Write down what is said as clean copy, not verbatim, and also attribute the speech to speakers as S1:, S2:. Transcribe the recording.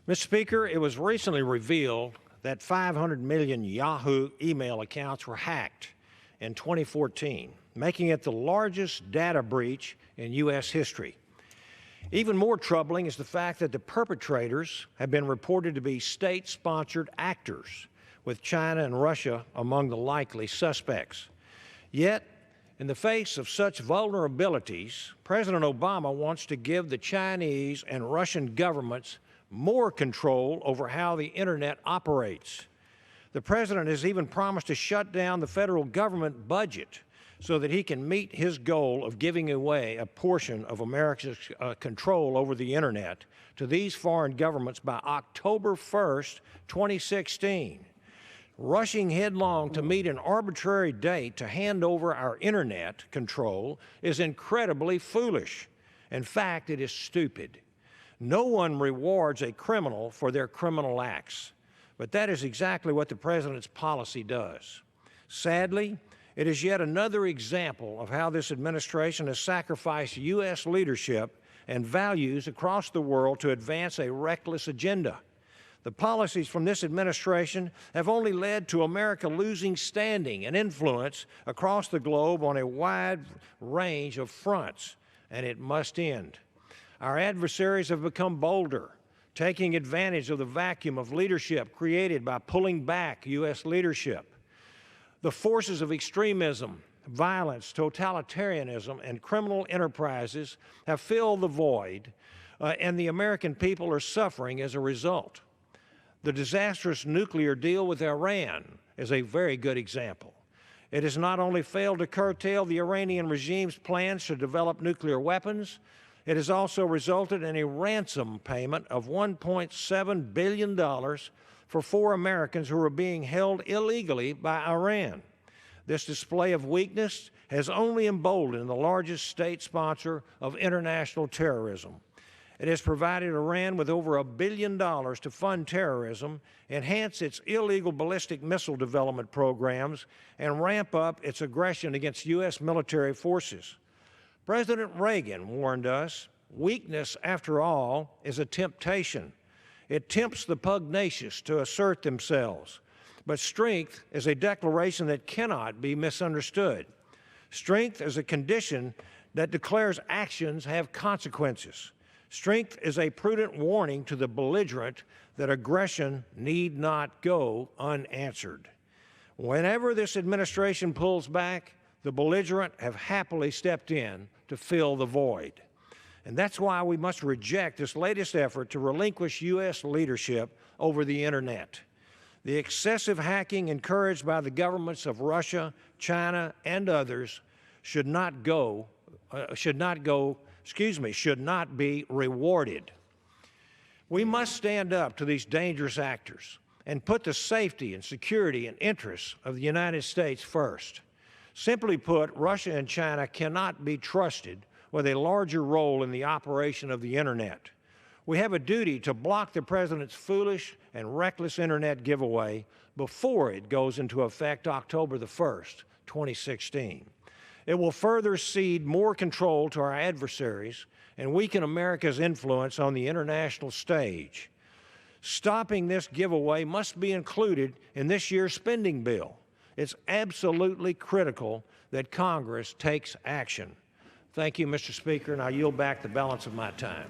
S1: Mr. Speaker, it was recently revealed that 500 million Yahoo email accounts were hacked in 2014, making it the largest data breach in U.S. history. Even more troubling is the fact that the perpetrators have been reported to be state-sponsored actors, with China and Russia among the likely suspects. Yet, in the face of such vulnerabilities, President Obama wants to give the Chinese and Russian governments more control over how the Internet operates. The President has even promised to shut down the federal government budget so that he can meet his goal of giving away a portion of America's control over the Internet to these foreign governments by October 1st, 2016. Rushing headlong to meet an arbitrary date to hand over our Internet control is incredibly foolish. In fact, it is stupid. No one rewards a criminal for their criminal acts, but that is exactly what the President's policy does. Sadly, it is yet another example of how this administration has sacrificed U.S. leadership and values across the world to advance a reckless agenda. The policies from this administration have only led to America losing standing and influence across the globe on a wide range of fronts, and it must end. Our adversaries have become bolder, taking advantage of the vacuum of leadership created by pulling back U.S. leadership. The forces of extremism, violence, totalitarianism, and criminal enterprises have filled the void, and the American people are suffering as a result. The disastrous nuclear deal with Iran is a very good example. It has not only failed to curtail the Iranian regime's plans to develop nuclear weapons, it has also resulted in a ransom payment of $1.7 billion for 4 Americans who are being held illegally by Iran. This display of weakness has only emboldened the largest state sponsor of international terrorism. It has provided Iran with over $1 billion to fund terrorism, enhance its illegal ballistic missile development programs, and ramp up its aggression against U.S. military forces. President Reagan warned us, weakness, after all, is a temptation. It tempts the pugnacious to assert themselves. But strength is a declaration that cannot be misunderstood. Strength is a condition that declares actions have consequences. Strength is a prudent warning to the belligerent that aggression need not go unanswered. Whenever this administration pulls back, the belligerent have happily stepped in to fill the void. And that's why we must reject this latest effort to relinquish U.S. leadership over the Internet. The excessive hacking encouraged by the governments of Russia, China, and others should not be rewarded. We must stand up to these dangerous actors and put the safety and security and interests of the United States first. Simply put, Russia and China cannot be trusted with a larger role in the operation of the Internet. We have a duty to block the President's foolish and reckless Internet giveaway before it goes into effect October the 1st, 2016. It will further cede more control to our adversaries and weaken America's influence on the international stage. Stopping this giveaway must be included in this year's spending bill. It's absolutely critical that Congress takes action. Thank you, Mr. Speaker, and I yield back the balance of my time.